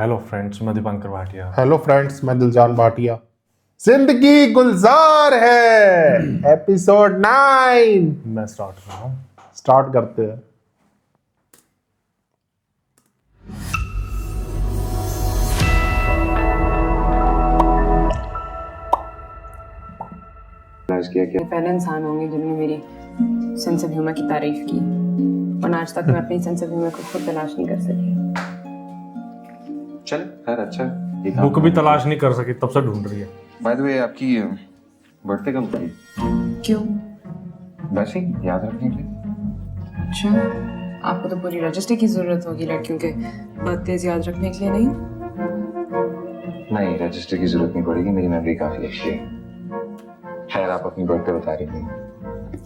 Hello friends, मैं Dipankar Bhatia. Hello friends, मैं दिलजान भाटिया। जिंदगी गुलजार है एपिसोड 9 मैं स्टार्ट कर रहा हूँ। स्टार्ट करते हैं। पहले इंसान होंगे जिन्होंने मेरी सेंस ऑफ ह्यूमर की तारीफ की, और आज तक मैं अपनी सेंस ऑफ ह्यूमर को खुद तलाश नहीं कर सकी। चल खैर अच्छा है। बुक भी तलाश नहीं कर सकी, तब से ढूंढ रही है। बाय द वे, आपकी बर्थडे कब थी? क्यों? वैसे ही याद रखने के लिए। अच्छा, आपको तो पूरी रजिस्टर की जरूरत होगी लड़कियों के बर्थडे याद रखने के लिए। नहीं, रजिस्टर की जरूरत नहीं पड़ेगी, मेरी मेमोरी काफी अच्छी है। खैर, आप अपनी बर्थडे बता रही थी।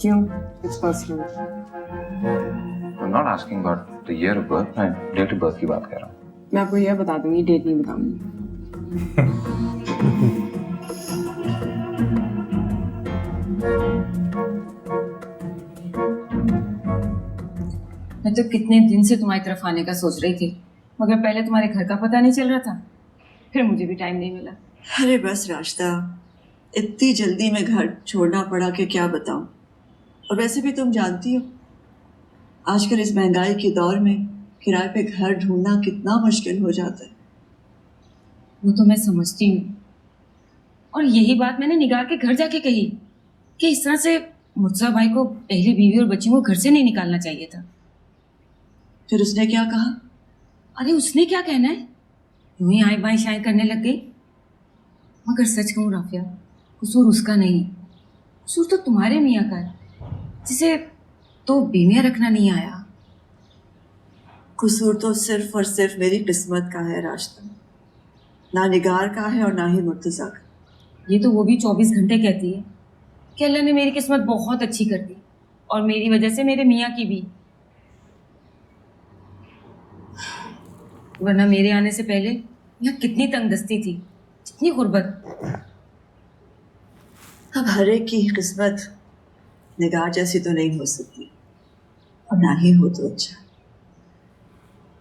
क्यों? It's personal. I am not asking about the year of birth, मैं डेट ऑफ बर्थ की बात कर रहा हूँ। मैं आपको यह बता दूंगी, डेट नहीं बताऊंगी। मैं तो कितने दिन से तुम्हारी तरफ आने का सोच रही थी, मगर पहले तुम्हारे घर का पता नहीं चल रहा था, फिर मुझे भी टाइम नहीं मिला। अरे बस रास्ता, इतनी जल्दी में घर छोड़ना पड़ा कि क्या बताऊं। और वैसे भी तुम जानती हो, आजकल इस महंगाई के दौर में किराए पे घर ढूंढना कितना मुश्किल हो जाता है। वो तो मैं समझती हूँ, और यही बात मैंने निगार के घर जाके कही कि इस तरह से मुर्तजा भाई को पहली बीवी और बच्चियों को घर से नहीं निकालना चाहिए था। फिर उसने क्या कहा? अरे उसने क्या कहना है, यूं ही आए बाएं शाएं करने लग गई। मगर सच कहूँ राफिया, कसूर उसका नहीं, कसूर तो तुम्हारे मियाँ का है, जिसे तो बीवियाँ रखना नहीं आया। कसूर तो सिर्फ और सिर्फ मेरी किस्मत का है रास्ता, ना निगार का है और ना ही मुर्तजा का। ये तो वो भी 24 घंटे कहती है कि अल्लाह ने मेरी किस्मत बहुत अच्छी कर दी, और मेरी वजह से मेरे मियाँ की भी। वरना मेरे आने से पहले यहाँ कितनी तंगदस्ती थी, कितनी गुर्बत। अब हर एक की किस्मत निगार जैसी तो नहीं हो सकती, और ना ही हो तो अच्छा।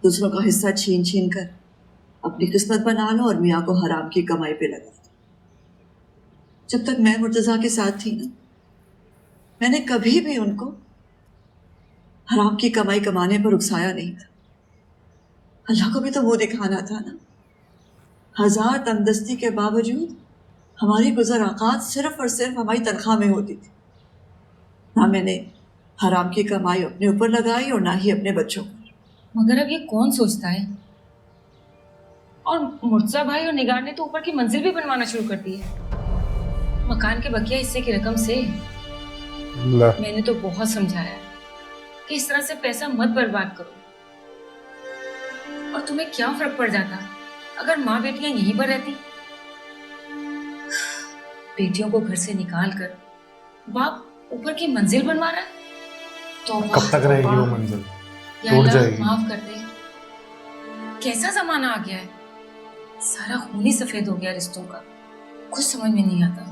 दूसरों का हिस्सा छीन छीन कर अपनी किस्मत बना लो और मियाँ को हराम की कमाई पे लगा दो। जब तक मैं मुर्तजा के साथ थी ना, मैंने कभी भी उनको हराम की कमाई कमाने पर उकसाया नहीं था। अल्लाह को भी तो वो दिखाना था ना। हजार तंगदस्ती के बावजूद हमारी गुजर औकात सिर्फ और सिर्फ हमारी तनख्वाह में होती थी। ना मैंने हराम की कमाई अपने ऊपर लगाई और ना ही अपने बच्चों पर। मगर अब ये कौन सोचता है? और मुर्तजा भाई और निगार ने तो ऊपर की मंजिल भी बनवाना शुरू कर दी है, मकान के बकिया हिस्से की रकम से। मैंने तो बहुत समझाया कि इस तरह से पैसा मत बर्बाद करो, और तुम्हें क्या फर्क पड़ जाता अगर माँ बेटियां यहीं पर रहती। बेटियों को घर से निकाल कर बाप ऊपर की मंजिल बनवा रहा है, तो कब तक रहेगी वो मंजिल? या टूट अल्लाह जाएगी। माफ कर दे। कैसा जमाना आ गया है, सारा खून ही सफेद हो गया रिश्तों का, कुछ समझ में नहीं आता।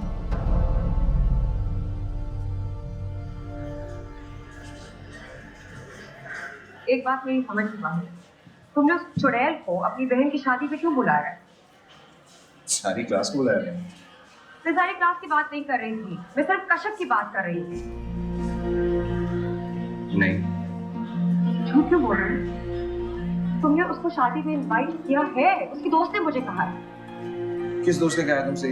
एक बात मेरी समझ में बाहर है, तुमने उस चुड़ैल को अपनी बहन की शादी पे क्यों बुलाया है? सारी क्लास को बुलाया गया। मैं सारी क्लास की बात नहीं कर रही थी, मैं सिर्फ कश्यप की बात कर रही थी। नहीं, झूठ क्यों बोल रहे हो? तुमने उसको शादी में इनवाइट किया है, उसकी दोस्त ने मुझे कहा है। किस दोस्त ने कहा तुमसे?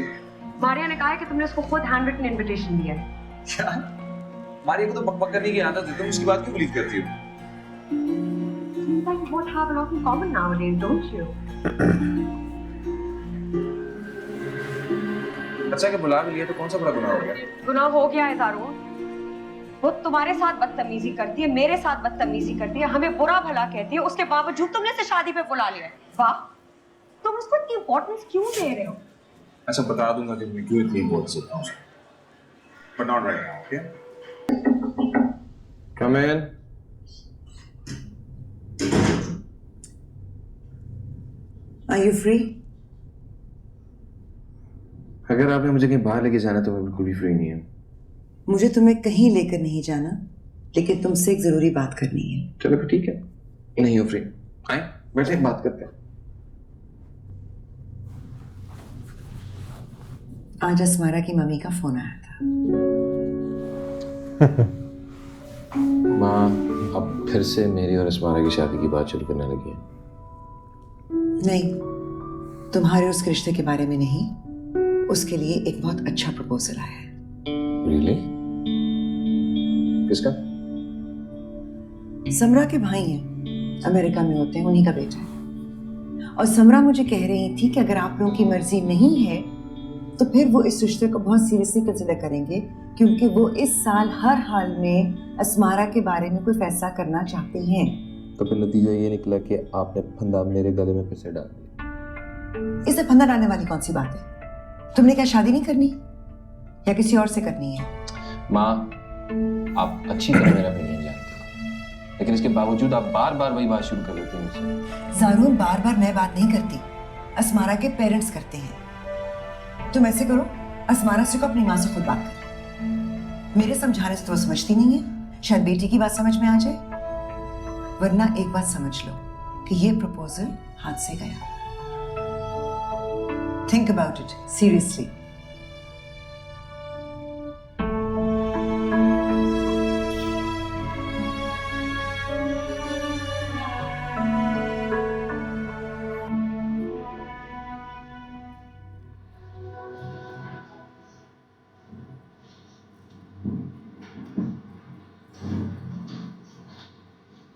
मारिया ने कहा है कि तुमने उसको खुद हैंड रिटन इनविटेशन दिया है। क्या? मारिया को तो बकबक करने की आदत है, तुम उसकी बात क्यों बिलीव करती हो? Seems like you both have a lot in common nowadays, don't you? अच्छा, कि बुला भी लिया तो कौन सा बड़ा गुनाह हो गया? गुनाह हो गया है तारून। वो तुम्हारे साथ बदतमीजी करती है, मेरे साथ बदतमीजी करती है, हमें बुरा भला कहती है, उसके बावजूद तुमने उसे शादी पे बुला लिया है। वाह, तुम उसको इतनी इंपॉर्टेंस क्यों दे रहे हो? अच्छा, बता दूंगा कि मैं क्यों इतनी इम्पोर्टेंस देता हूँ, but not right now, okay? Come in. Are you free? अगर आपने मुझे कहीं बाहर लेके जाना तो मैं बिल्कुल भी फ्री नहीं है। मुझे तुम्हें कहीं लेकर नहीं जाना, लेकिन तुमसे एक जरूरी बात करनी है। चलो फिर ठीक है, नहीं हो फ्री, आए बैठे बात करते हैं। आज अस्मारा की मम्मी का फोन आया था। माँ अब फिर से मेरी और अस्मारा की शादी की बात शुरू करने लगी है। नहीं, तुम्हारे उस रिश्ते के बारे में नहीं, उसके लिए एक बहुत अच्छा प्रपोजल आया है। रियली? किसका? समरा के भाई हैं, अमेरिका में होते हैं, उन्हीं का बेटा है। और समरा मुझे कह रही थी कि अगर आप लोगों की मर्जी नहीं है तो फिर वो इस रिश्ते को बहुत सीरियसली कंसिडर करेंगे, क्योंकि वो इस साल हर हाल में अस्मारा के बारे में कोई फैसला करना चाहते हैं। तो फिर नतीजा ये निकला कि आपने फंदा मेरे गले में फिर से डाल दिया। इसे फंदा डालने वाली कौन सी बात है? तुमने क्या शादी नहीं करनी या किसी और से करनी है? माँ आप अच्छी तरह मेरा ओपिनियन जानती हो, लेकिन इसके बावजूद आप बार बार वही बात शुरू कर देती हैं मुझसे। ज़ारून, बार बार मैं बात नहीं करती, अस्मारा के पेरेंट्स करते हैं। तुम ऐसे करो, अस्मारा से को अपनी माँ से खुद बात कर। मेरे समझाने से तो वो समझती नहीं है, शायद बेटी की बात समझ में आ जाए। वरना एक बात समझ लो कि ये प्रपोजल हाथ से गया। Think about it seriously.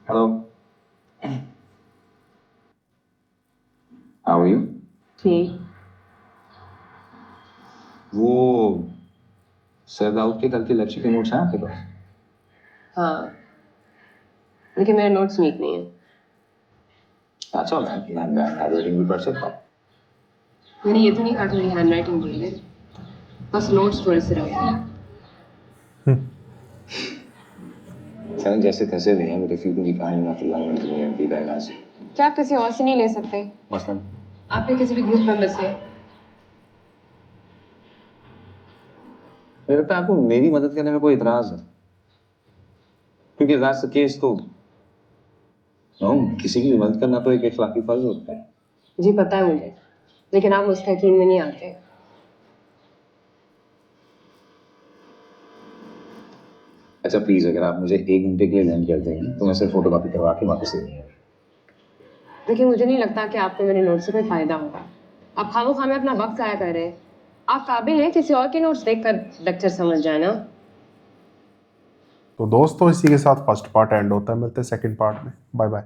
Hello, how are you? ठीक। वो सर दाऊद के कल के लेक्चर के नोट्स हैं आपके पास? हाँ, लेकिन मेरे नोट्स नीट नहीं है। That's all right. मैं हैंडराइटिंग भी पढ़ सकता हूँ। मैंने ये तो नहीं कहा तुम्हारी हैंडराइटिंग बुरी है, बस नोट्स थोड़े से रखे हैं। सर जैसे तैसे भी हैं, मेरे फ्यूचर की कहानी ना फिलहाल में तुम्हें एमपी का इलाज है। क्या आप किसी और से नहीं ले सकते? मसलन आपके किसी भी ग्रुप मेंबर से? मेरे पे आपको मेरी मदद करने में कोई इतराज है? क्योंकि दैट्स द केस तो किसी की भी मदद करना तो एक इखलाकी फर्ज होता है। जी पता है मुझे, लेकिन आप उसका यकीन में नहीं आते। अच्छा प्लीज, अगर आप मुझे 1 घंटे के लिए लैंड कर देंगे तो मैं सिर्फ फोटोकॉपी करवा के वापस ले जाऊंगा। लेकिन मुझे नहीं लगता कि आपको मेरे नोट्स से कोई फायदा होगा। आप खामोखा में अपना वक्त ज़ाया कर रहे हैं। आप काबिल हैं किसी और के नोट्स देखकर लेक्चर समझ जाना। तो दोस्तों इसी के साथ फर्स्ट पार्ट एंड होता है, मिलते हैं सेकंड पार्ट में। Bye bye.